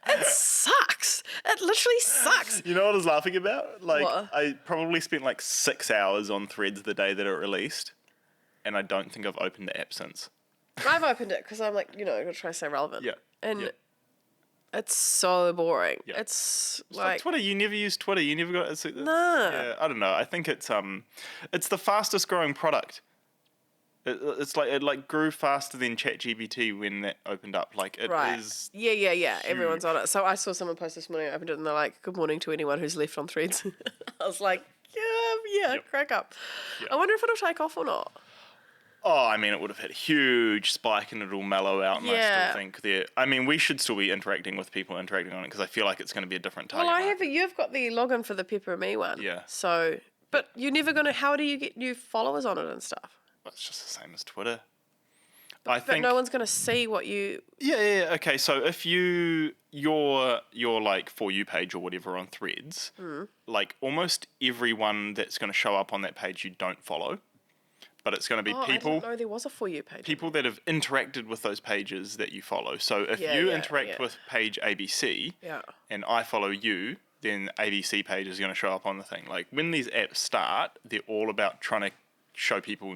Speaker 2: It sucks. It literally sucks.
Speaker 1: You know what I was laughing about? Like,
Speaker 2: What?
Speaker 1: I probably spent like 6 hours on Threads the day that it released, and I don't think I've opened the app since.
Speaker 2: I've opened it because I'm like, I'm going to try to stay relevant.
Speaker 1: Yeah.
Speaker 2: And
Speaker 1: yeah.
Speaker 2: it's so boring.
Speaker 1: Yeah.
Speaker 2: It's
Speaker 1: It's like Twitter. You never use Twitter. You never got.
Speaker 2: Nah.
Speaker 1: Yeah, I don't know. I think it's the fastest growing product. It's like it grew faster than ChatGPT when that opened up. Like it
Speaker 2: right.
Speaker 1: is.
Speaker 2: Yeah. Everyone's on it. So I saw someone post this morning. I opened it and they're like, "Good morning to anyone who's left on Threads." I was like, "Yeah,
Speaker 1: Yep.
Speaker 2: crack up."
Speaker 1: Yep.
Speaker 2: I wonder if it'll take off or not.
Speaker 1: Oh, I mean, it would have had a huge spike and it'll mellow out. And I
Speaker 2: Yeah.
Speaker 1: still think there. I mean, we should still be interacting with people interacting on it because I feel like it's going to be a different target.
Speaker 2: Well,
Speaker 1: market.
Speaker 2: You've got the login for the Pepper and Me one.
Speaker 1: Yeah.
Speaker 2: So, but you're never gonna. How do you get new followers on it and stuff?
Speaker 1: It's just the same as Twitter.
Speaker 2: But no one's gonna see what you.
Speaker 1: Yeah. Okay, so if your like For You page or whatever on Threads, like almost everyone that's going to show up on that page you don't follow, but it's going to be
Speaker 2: I
Speaker 1: people
Speaker 2: didn't know there was a For You page.
Speaker 1: people that have interacted with those pages that you follow. So if
Speaker 2: Yeah,
Speaker 1: you
Speaker 2: yeah,
Speaker 1: interact
Speaker 2: yeah.
Speaker 1: with page ABC
Speaker 2: Yeah.
Speaker 1: and I follow you, then ABC page is going to show up on the thing. Like when these apps start, they're all about trying to show people,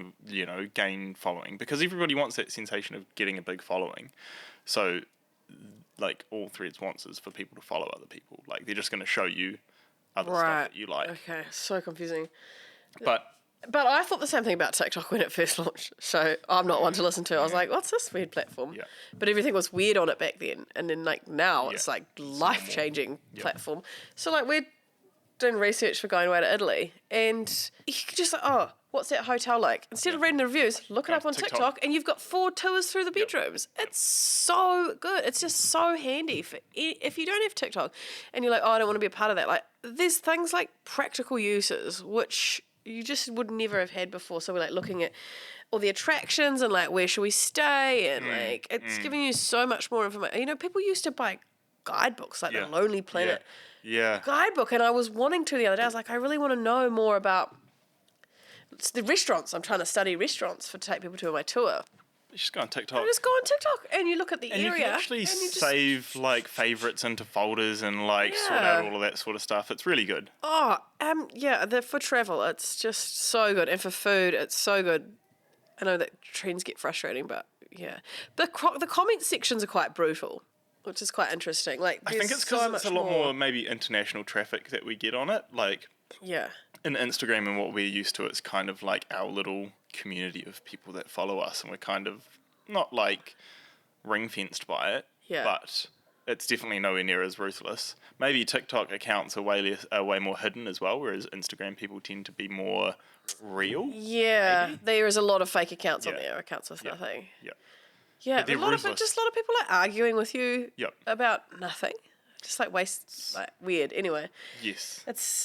Speaker 1: gain following because everybody wants that sensation of getting a big following. So like all Threads wants is for people to follow other people. Like they're just going to show you other stuff
Speaker 2: Right.
Speaker 1: that you like.
Speaker 2: Okay. So confusing.
Speaker 1: But
Speaker 2: But I thought the same thing about TikTok when it first launched. So I'm not one to listen to. I was like, what's this weird platform?
Speaker 1: Yeah.
Speaker 2: But everything was weird on it back then. And then like now it's
Speaker 1: Yeah.
Speaker 2: like life-changing
Speaker 1: Yeah.
Speaker 2: platform. So like we're doing research for going away to Italy and you could just like, oh, what's that hotel like? Instead of reading the reviews, look it
Speaker 1: Go
Speaker 2: up on
Speaker 1: TikTok.
Speaker 2: TikTok and you've got 4 tours through the bedrooms. It's so good. It's just so handy. For if you don't have TikTok and you're like, oh, I don't want to be a part of that. Like there's things like practical uses, which you just would never have had before. So we're like looking at all the attractions and like where should we stay and like it's giving you so much more information. People used to buy guidebooks like
Speaker 1: Yeah.
Speaker 2: the Lonely Planet
Speaker 1: yeah.
Speaker 2: guidebook, and I was wanting to the other day. I was like, I really want to know more about the restaurants. I'm trying to study restaurants to take people to my tour.
Speaker 1: You just go on TikTok.
Speaker 2: I just go on TikTok and you look at the
Speaker 1: and
Speaker 2: area
Speaker 1: you can actually
Speaker 2: and you just,
Speaker 1: save like favorites into folders and like sort
Speaker 2: Yeah.
Speaker 1: out all of that sort of stuff. It's really good.
Speaker 2: for travel, it's just so good, and for food, it's so good. I know that trends get frustrating, but yeah, the comment sections are quite brutal, which is quite interesting. Like,
Speaker 1: I think it's because it's a lot more maybe international traffic that we get on it. Like
Speaker 2: Yeah.
Speaker 1: in Instagram and what we're used to, it's kind of like our little community of people that follow us, and we're kind of not like ring fenced by it.
Speaker 2: Yeah.
Speaker 1: But it's definitely nowhere near as ruthless. Maybe TikTok accounts are way more hidden as well, whereas Instagram people tend to be more real.
Speaker 2: Yeah,
Speaker 1: Maybe?
Speaker 2: there is a lot of fake accounts on
Speaker 1: Yeah.
Speaker 2: there, accounts with nothing.
Speaker 1: Yeah.
Speaker 2: Yeah,
Speaker 1: But they're
Speaker 2: a lot
Speaker 1: ruthless.
Speaker 2: of people like arguing with you
Speaker 1: Yep.
Speaker 2: about nothing. Just like weird. Anyway,
Speaker 1: Yes.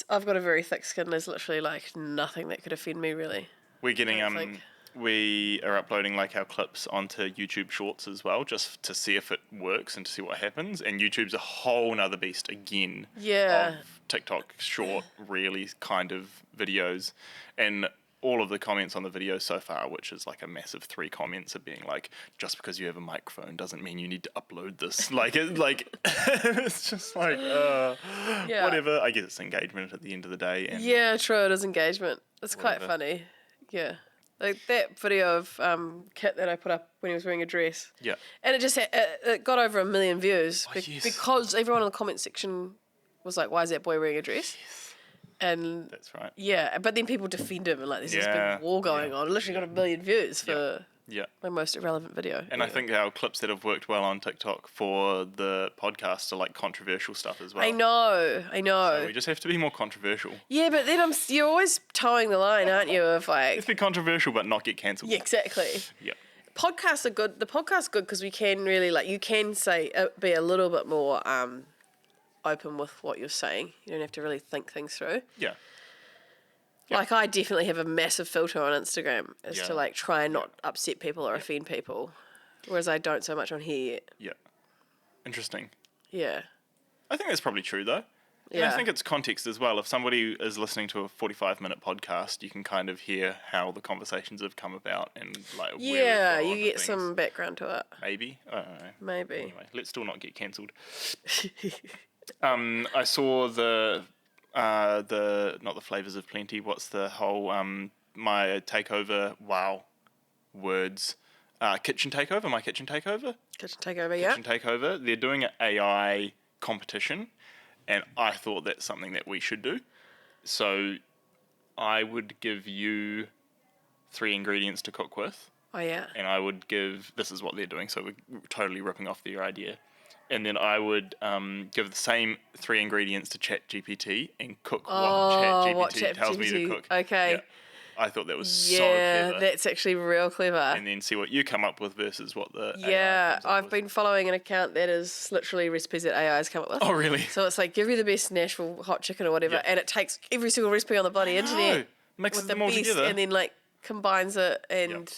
Speaker 2: I've got a very thick skin. There's literally like nothing that could offend me really.
Speaker 1: We're getting
Speaker 2: I think.
Speaker 1: we are uploading like our clips onto YouTube Shorts as well, just to see if it works and to see what happens. And YouTube's a whole nother beast again.
Speaker 2: Yeah.
Speaker 1: Of TikTok short, really kind of videos, and all of the comments on the video so far, which is like a massive 3 comments, of being like, just because you have a microphone doesn't mean you need to upload this. It's just like
Speaker 2: Yeah.
Speaker 1: whatever. I guess it's engagement at the end of the day. And
Speaker 2: Yeah, true. It is engagement. It's quite
Speaker 1: Whatever.
Speaker 2: funny. Yeah. Like that video of Kit that I put up when he was wearing a dress.
Speaker 1: Yeah.
Speaker 2: And it got over 1 million views
Speaker 1: yes.
Speaker 2: because everyone in the comment section was like, why is that boy wearing a dress? And
Speaker 1: That's right.
Speaker 2: yeah, but then people defend him and like there's this
Speaker 1: Yeah,
Speaker 2: big war going
Speaker 1: yeah,
Speaker 2: on. It literally got 1 million views for
Speaker 1: Yeah.
Speaker 2: my most irrelevant video.
Speaker 1: And I
Speaker 2: Anyway.
Speaker 1: think our clips that have worked well on TikTok for the podcast are like controversial stuff as well.
Speaker 2: I know.
Speaker 1: So we just have to be more controversial.
Speaker 2: Yeah, but then you're always towing the line, aren't you? Of like,
Speaker 1: Let's be controversial but not get cancelled.
Speaker 2: yeah, exactly.
Speaker 1: Yeah.
Speaker 2: Podcasts are good. The podcast's good because we can really you can say be a little bit more open with what you're saying. You don't have to really think things through.
Speaker 1: Yeah.
Speaker 2: Like, I definitely have a massive filter on Instagram as to,
Speaker 1: Yeah.
Speaker 2: like, try and not upset people or offend people. Whereas I don't so much on here yet.
Speaker 1: Yeah. Interesting.
Speaker 2: Yeah.
Speaker 1: I think that's probably true, though. And
Speaker 2: Yeah.
Speaker 1: I think it's context as well. If somebody is listening to a 45-minute podcast, you can kind of hear how the conversations have come about and, like, where
Speaker 2: Yeah,
Speaker 1: we've got
Speaker 2: you
Speaker 1: onto
Speaker 2: get
Speaker 1: things.
Speaker 2: some background to it.
Speaker 1: Maybe. I don't know.
Speaker 2: Maybe.
Speaker 1: Anyway, let's still not get cancelled. I saw the not the Flavors of Plenty. What's the whole my takeover? Wow, words. Kitchen takeover. My kitchen takeover.
Speaker 2: Kitchen takeover, yeah.
Speaker 1: Kitchen takeover. They're doing an AI competition, and I thought that's something that we should do. So, I would give you 3 ingredients to cook with.
Speaker 2: Oh, yeah.
Speaker 1: And I would give, this is what they're doing, so we're totally ripping off their idea. And then I would give the same 3 ingredients to ChatGPT and cook what ChatGPT tells me to cook.
Speaker 2: Okay.
Speaker 1: Yeah. I thought that was so
Speaker 2: Yeah,
Speaker 1: clever.
Speaker 2: that's actually real clever.
Speaker 1: And then see what you come up with versus what the AI
Speaker 2: Yeah,
Speaker 1: comes up
Speaker 2: I've
Speaker 1: with.
Speaker 2: been following an account that is literally recipes that AI's come up with.
Speaker 1: Oh, really?
Speaker 2: So it's like, give you the best Nashville hot chicken or whatever,
Speaker 1: Yeah.
Speaker 2: and it takes every single recipe on the bloody internet.
Speaker 1: Mixes
Speaker 2: with the
Speaker 1: them all
Speaker 2: best,
Speaker 1: together.
Speaker 2: and then like combines it, and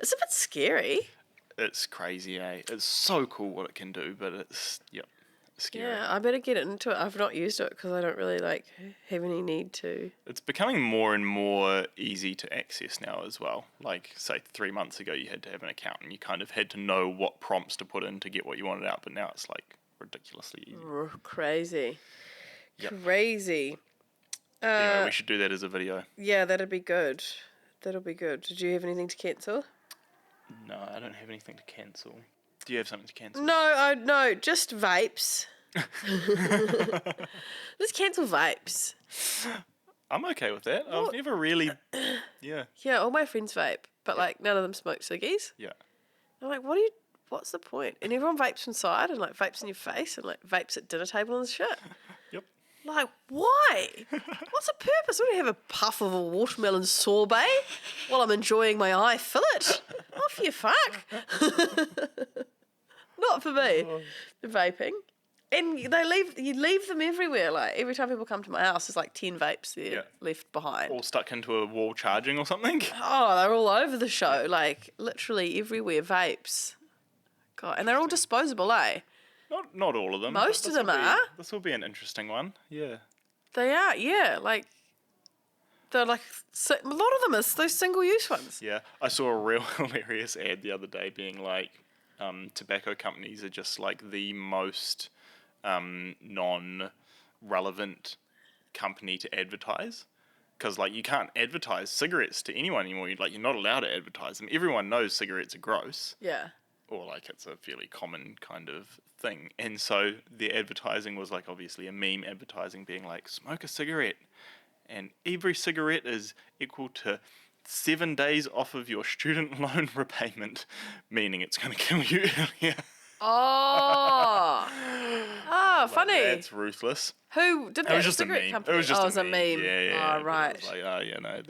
Speaker 2: it's a bit scary.
Speaker 1: It's crazy, eh? It's so cool what it can do, but it's, scary.
Speaker 2: Yeah, I better get into it. I've not used it because I don't really like have any need to.
Speaker 1: It's becoming more and more easy to access now as well. Like, say, 3 months ago, you had to have an account and you kind of had to know what prompts to put in to get what you wanted out, but now it's like ridiculously easy.
Speaker 2: Crazy.
Speaker 1: Yep.
Speaker 2: Crazy.
Speaker 1: Anyway, we should do that as a video.
Speaker 2: Yeah, that'd be good. That'll be good. Did you have anything to cancel?
Speaker 1: No, I don't have anything to cancel. Do you have something to cancel?
Speaker 2: No, just vapes. Let's cancel vapes.
Speaker 1: I'm okay with that. I've never really... Yeah.
Speaker 2: Yeah, all my friends vape, but like none of them smoke ciggies.
Speaker 1: Yeah.
Speaker 2: I'm like, what's the point? And everyone vapes inside and like vapes in your face and like vapes at dinner table and shit.
Speaker 1: Yep.
Speaker 2: Like, why? What's the purpose? I want to have a puff of a watermelon sorbet while I'm enjoying my eye fillet. Off you fuck. Not for me. Vaping. And you leave them everywhere. Like every time people come to my house, there's like 10 vapes there left behind.
Speaker 1: All stuck into a wall charging or something.
Speaker 2: Oh, they're all over the show. Like literally everywhere vapes. God, and they're all disposable, eh?
Speaker 1: Not all of them.
Speaker 2: Most
Speaker 1: but
Speaker 2: of them
Speaker 1: this will be-
Speaker 2: are.
Speaker 1: This will be an interesting one. Yeah.
Speaker 2: They are, yeah. Like they're like a lot of them are those single-use ones.
Speaker 1: Yeah. I saw a real hilarious ad the other day being like, tobacco companies are just like the most non-relevant company to advertise. Because like you can't advertise cigarettes to anyone anymore. You're not allowed to advertise them. Everyone knows cigarettes are gross.
Speaker 2: Yeah.
Speaker 1: Or like it's a fairly common kind of thing. And so the advertising was like obviously a meme advertising being like, smoke a cigarette. And every cigarette is equal to 7 days off of your student loan repayment, meaning it's going to kill you earlier.
Speaker 2: Oh. Oh, funny.
Speaker 1: That's ruthless.
Speaker 2: Who did that?
Speaker 1: It was just a
Speaker 2: cigarette
Speaker 1: meme.
Speaker 2: company?
Speaker 1: It was just
Speaker 2: it was a meme.
Speaker 1: Yeah.
Speaker 2: Oh,
Speaker 1: but
Speaker 2: right.
Speaker 1: It was like,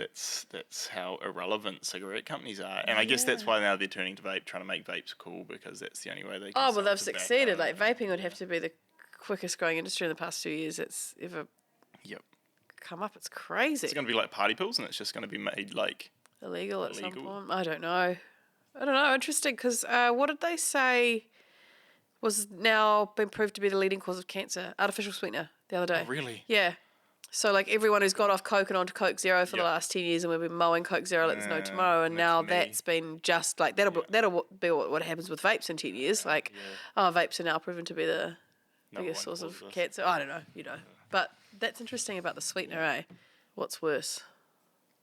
Speaker 1: that's how irrelevant cigarette companies are. And I guess that's why now they're turning to vape, trying to make vapes cool, because that's the only way they can
Speaker 2: Oh, well,
Speaker 1: sell
Speaker 2: they've
Speaker 1: tobacco.
Speaker 2: succeeded. Like, vaping would have to be the quickest growing industry in the past 2 years it's ever
Speaker 1: Yep.
Speaker 2: come up. It's crazy.
Speaker 1: It's going to be like party pills, and it's just going to be made like...
Speaker 2: Illegal at some
Speaker 1: Illegal.
Speaker 2: point. I don't know. Interesting, because what did they say was now been proved to be the leading cause of cancer? Artificial sweetener the other day.
Speaker 1: Oh, really?
Speaker 2: Yeah. So, like, everyone who's got off Coke and onto Coke Zero for the last 10 years, and we've been mowing Coke Zero like there's no tomorrow, and
Speaker 1: that's
Speaker 2: now
Speaker 1: me.
Speaker 2: that's been just, like, that'll be what happens with vapes in 10 years. Like, vapes are now proven to be the
Speaker 1: Number
Speaker 2: biggest
Speaker 1: one
Speaker 2: source of
Speaker 1: cause of-
Speaker 2: cancer. I don't know, But that's interesting about the sweetener, eh? What's worse,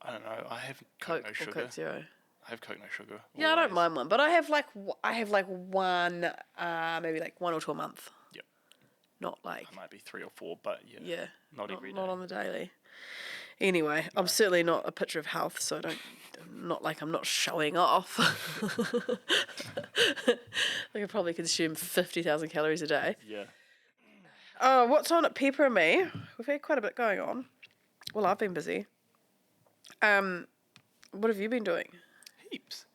Speaker 1: I don't know. I have Coke,
Speaker 2: Coke
Speaker 1: no
Speaker 2: or
Speaker 1: sugar.
Speaker 2: Coke Zero?
Speaker 1: I have Coke, no sugar.
Speaker 2: Yeah, I don't
Speaker 1: always.
Speaker 2: mind one, but I have like one, maybe like 1 or 2 a month.
Speaker 1: Yep.
Speaker 2: Not like
Speaker 1: It might be 3 or 4, but yeah. Not every day.
Speaker 2: Not on the daily. Anyway, I'm certainly not a picture of health, so I'm not showing off. I could probably consume 50,000 calories a day.
Speaker 1: Yeah.
Speaker 2: Oh, what's on at Pepper and Me? We've had quite a bit going on. Well, I've been busy. What have you been doing?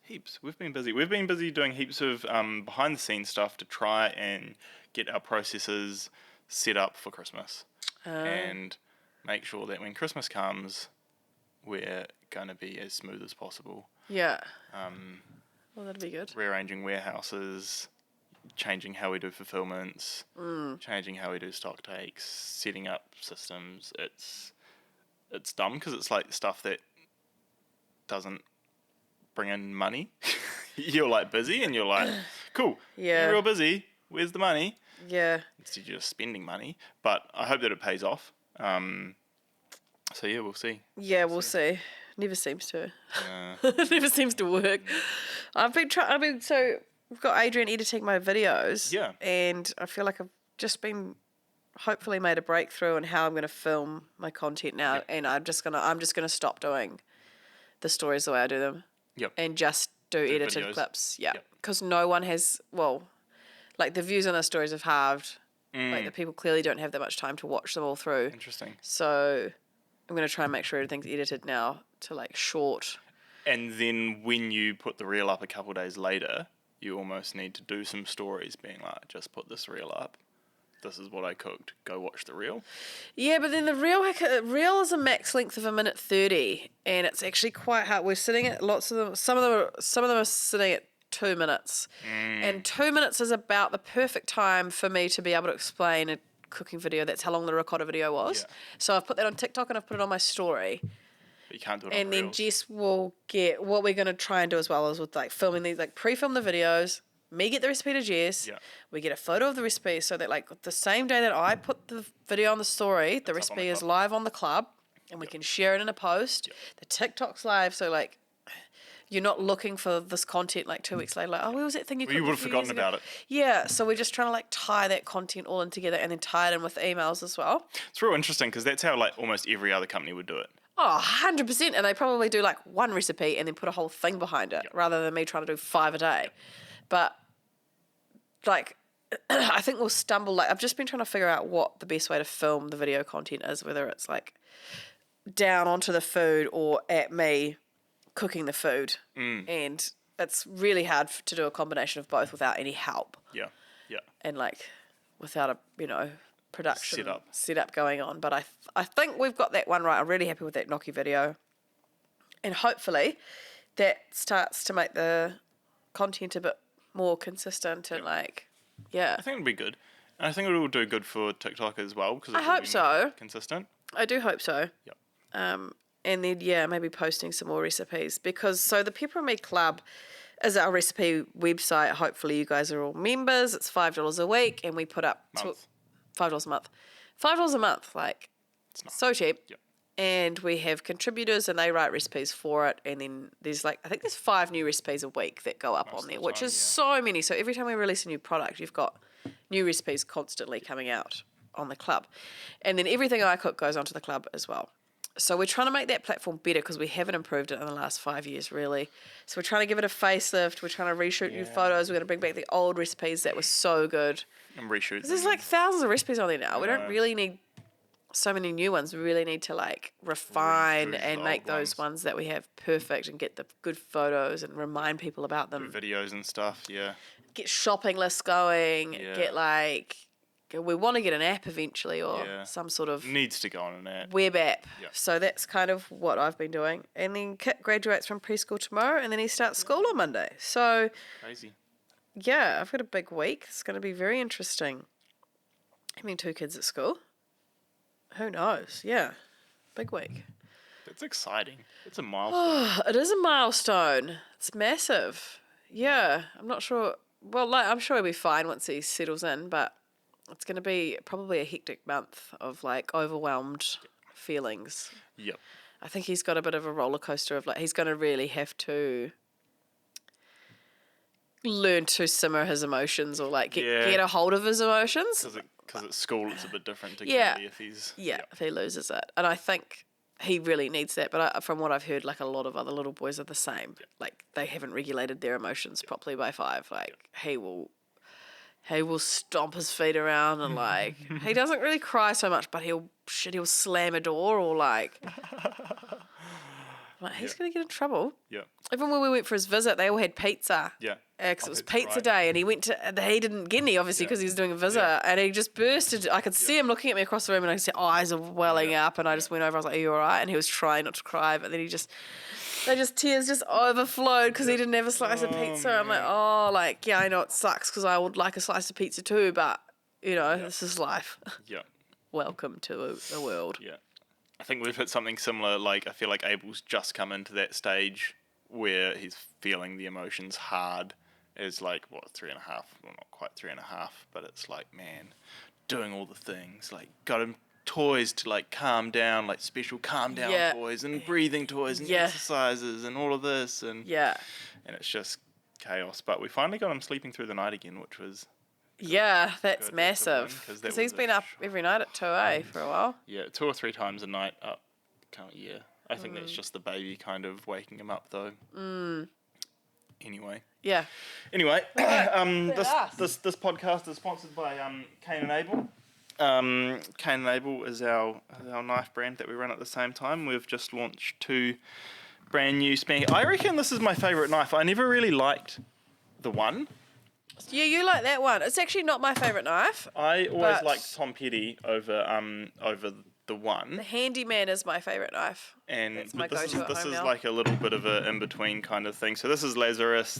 Speaker 1: Heaps. We've been busy. We've been busy doing heaps of behind the scenes stuff to try and get our processes set up for Christmas and make sure that when Christmas comes, we're going to be as smooth as possible.
Speaker 2: Yeah. Well, that'd be good.
Speaker 1: Rearranging warehouses, changing how we do fulfillments, changing how we do stock takes, setting up systems. It's dumb because it's like stuff that doesn't bring in money. You're like busy and you're like, cool,
Speaker 2: Yeah.
Speaker 1: you're real busy. Where's the money?
Speaker 2: Yeah.
Speaker 1: Instead you're just spending money. But I hope that it pays off. So yeah, we'll see.
Speaker 2: Yeah, we'll see. Never seems to.
Speaker 1: Uh,
Speaker 2: Never seems to work. I've been trying. So we've got Adrian editing my videos.
Speaker 1: Yeah.
Speaker 2: And I feel like I've just been hopefully made a breakthrough in how I'm going to film my content now.
Speaker 1: Yep.
Speaker 2: And I'm just gonna stop doing the stories the way I do them.
Speaker 1: Yep.
Speaker 2: And just do edited
Speaker 1: videos.
Speaker 2: clips. Yeah.
Speaker 1: Yep.
Speaker 2: Because no one has. Well, like the views on the stories have halved. Like the people clearly don't have that much time to watch them all through.
Speaker 1: Interesting.
Speaker 2: So I'm going to try and make sure everything's edited now to like short.
Speaker 1: And then when you put the reel up a couple of days later, you almost need to do some stories being like, just put this reel up. This is what I cooked. Go watch the reel.
Speaker 2: Yeah, but then the reel is a max length of 1:30, and it's actually quite hard. We're sitting at lots of them. Some of them are sitting at 2 minutes, and 2 minutes is about the perfect time for me to be able to explain a cooking video. That's how long the ricotta video was.
Speaker 1: Yeah.
Speaker 2: So I've put that on TikTok and I've put it on my story.
Speaker 1: But you can't do it
Speaker 2: And
Speaker 1: on
Speaker 2: then
Speaker 1: reels.
Speaker 2: Jess will get what we're going to try and do as well is with like filming these, like pre-film the videos. Me get the recipe to Jess.
Speaker 1: Yeah.
Speaker 2: We get a photo of the recipe so that like the same day that I put the video on the story, the
Speaker 1: on
Speaker 2: recipe
Speaker 1: the
Speaker 2: is
Speaker 1: club.
Speaker 2: live on the club, and we can share it in a post.
Speaker 1: Yep.
Speaker 2: The TikTok's live, so like you're not looking for this content like 2 weeks later. Like, oh, where was that thing you?
Speaker 1: Well, you
Speaker 2: cooked
Speaker 1: would
Speaker 2: a
Speaker 1: have
Speaker 2: few
Speaker 1: forgotten
Speaker 2: years ago?
Speaker 1: about it.
Speaker 2: Yeah, so we're just trying to like tie that content all in together and then tie it in with emails as well.
Speaker 1: It's real interesting because that's how like almost every other company would do it.
Speaker 2: Oh, 100%. And they probably do like one recipe and then put a whole thing behind it rather than me trying to do 5 a day. But like, I think we'll stumble. Like, I've just been trying to figure out what the best way to film the video content is, whether it's like down onto the food or at me cooking the food. And it's really hard to do a combination of both without any help
Speaker 1: Yeah. Yeah.
Speaker 2: and like without a, production
Speaker 1: Setup.
Speaker 2: going on. But I think we've got that one right. I'm really happy with that gnocchi video. And hopefully that starts to make the content a bit more consistent and like, yeah.
Speaker 1: I think it'll be good. And I think it will do good for TikTok as well because
Speaker 2: I hope so.
Speaker 1: Consistent.
Speaker 2: I do hope so.
Speaker 1: Yep.
Speaker 2: And then, yeah, maybe posting some more recipes because so the Pepper and Me Club is our recipe website. Hopefully you guys are all members. It's $5 a week and we put up
Speaker 1: Month.
Speaker 2: $5 a month. $5 a month, like
Speaker 1: It's not.
Speaker 2: so cheap.
Speaker 1: Yep.
Speaker 2: And we have contributors and they write recipes for it. And then there's like, I think there's 5 new recipes a week that go up
Speaker 1: Most
Speaker 2: on there,
Speaker 1: of the
Speaker 2: which
Speaker 1: time,
Speaker 2: is
Speaker 1: yeah.
Speaker 2: so many. So every time we release a new product, you've got new recipes constantly coming out on the club. And then everything I cook goes onto the club as well. So we're trying to make that platform better because we haven't improved it in the last 5 years, really. So we're trying to give it a facelift. We're trying to reshoot new photos. We're going to bring back the old recipes that were so good.
Speaker 1: And reshoot.
Speaker 2: There's like thousands of recipes on there now. We don't really need so many new ones. We really need to like refine
Speaker 1: Redo
Speaker 2: and
Speaker 1: the
Speaker 2: make
Speaker 1: old
Speaker 2: those ones that we have perfect and get the good photos and remind people about them.
Speaker 1: videos and stuff. Yeah.
Speaker 2: Get shopping lists going.
Speaker 1: Yeah.
Speaker 2: Get like, we want to get an app eventually or
Speaker 1: Yeah.
Speaker 2: some sort of
Speaker 1: Needs to go on an app.
Speaker 2: web app.
Speaker 1: Yeah.
Speaker 2: So that's kind of what I've been doing. And then Kit graduates from preschool tomorrow and then he starts school on Monday. So
Speaker 1: Crazy.
Speaker 2: yeah, I've got a big week. It's going to be very interesting. Having 2 kids at school. Who knows? Yeah. Big week.
Speaker 1: That's exciting. It's a milestone.
Speaker 2: It is a milestone. It's massive. Yeah. I'm not sure. Well, like, I'm sure he'll be fine once he settles in, but it's going to be probably a hectic month of like overwhelmed feelings.
Speaker 1: Yep.
Speaker 2: I think he's got a bit of a roller coaster of like, he's going to really have to learn to simmer his emotions or like get a hold of his emotions.
Speaker 1: Because at school it's a bit different to
Speaker 2: Yeah.
Speaker 1: Kennedy if he's...
Speaker 2: Yeah, if he loses it. And I think he really needs that. But from what I've heard, like a lot of other little boys are the same. Like they haven't regulated their emotions properly by 5. Like he will stomp his feet around and like he doesn't really cry so much, but he'll slam a door or like he's gonna get in trouble.
Speaker 1: Yeah.
Speaker 2: Even when we went for his visit, they all had pizza.
Speaker 1: Yeah.
Speaker 2: because it was
Speaker 1: that's
Speaker 2: pizza
Speaker 1: right.
Speaker 2: day, and he didn't get any, obviously, because he was doing a visit, and he just bursted. I could see him looking at me across the room, and I could see eyes are welling up, and I just went over, I was like, are you all right? And he was trying not to cry, but then tears just overflowed because he didn't have a slice of pizza. I'm like, I know it sucks because I would like a slice of pizza too, but, this is life.
Speaker 1: Yeah.
Speaker 2: Welcome to the world.
Speaker 1: Yeah. I think we've hit something similar. Like, I feel like Abel's just come into that stage where he's feeling the emotions hard. Is like, 3.5? Well, not quite 3.5, but it's like, man, doing all the things. Like, got him toys to, like, calm down, like, special calm down toys and breathing toys and exercises and all of this. And and it's just chaos. But we finally got him sleeping through the night again, which was...
Speaker 2: Yeah, that's
Speaker 1: good
Speaker 2: massive. Because he's been up every night at 2 for a while.
Speaker 1: Yeah, 2 or 3 times a night up. I think that's just the baby kind of waking him up, though. Anyway.
Speaker 2: Yeah.
Speaker 1: Anyway, this podcast is sponsored by Cherie and Abel. Cherie and Abel is our knife brand that we run at the same time. We've just launched 2 brand new spanking. I reckon this is my favourite knife. I never really liked the one.
Speaker 2: Yeah, you like that one. It's actually not my favourite knife.
Speaker 1: I always liked Tom Petty over the one.
Speaker 2: The Handyman is my favourite knife.
Speaker 1: And
Speaker 2: that's my
Speaker 1: this
Speaker 2: go-to
Speaker 1: is
Speaker 2: now.
Speaker 1: like a little bit of a in-between kind of thing. So this is Lazarus.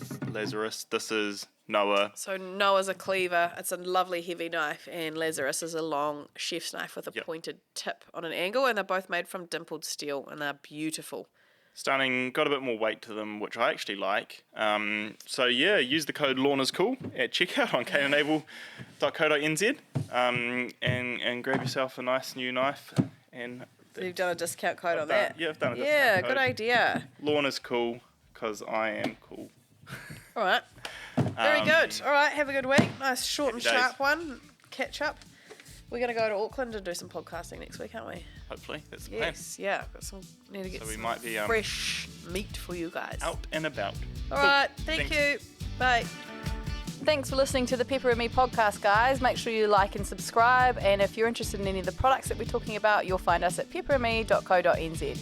Speaker 1: This is Noah.
Speaker 2: So Noah's a cleaver. It's a lovely heavy knife, and Lazarus is a long chef's knife with a pointed tip on an angle, and they're both made from dimpled steel, and they're beautiful.
Speaker 1: Stunning, got a bit more weight to them, which I actually like. So yeah, use the code LorneIsCool at checkout on cheieandabel.co.nz and grab yourself a nice new knife. And
Speaker 2: So you've done a discount code on that?
Speaker 1: Yeah, I've done a discount
Speaker 2: Yeah,
Speaker 1: code.
Speaker 2: good idea.
Speaker 1: Lorne is cool because I am cool.
Speaker 2: All right. Very good. All right, have a good week. Nice short and
Speaker 1: Happy days.
Speaker 2: sharp one. Catch up. We're going to go to Auckland and do some podcasting next week, aren't we?
Speaker 1: Hopefully, that's the plan.
Speaker 2: Yes, yeah. Need to get
Speaker 1: So we
Speaker 2: some
Speaker 1: might be
Speaker 2: fresh meat for you guys.
Speaker 1: out and about.
Speaker 2: All right, thank you. Bye.
Speaker 3: Thanks for listening to the Pepper and Me podcast, guys. Make sure you like and subscribe. And if you're interested in any of the products that we're talking about, you'll find us at pepperandme.co.nz.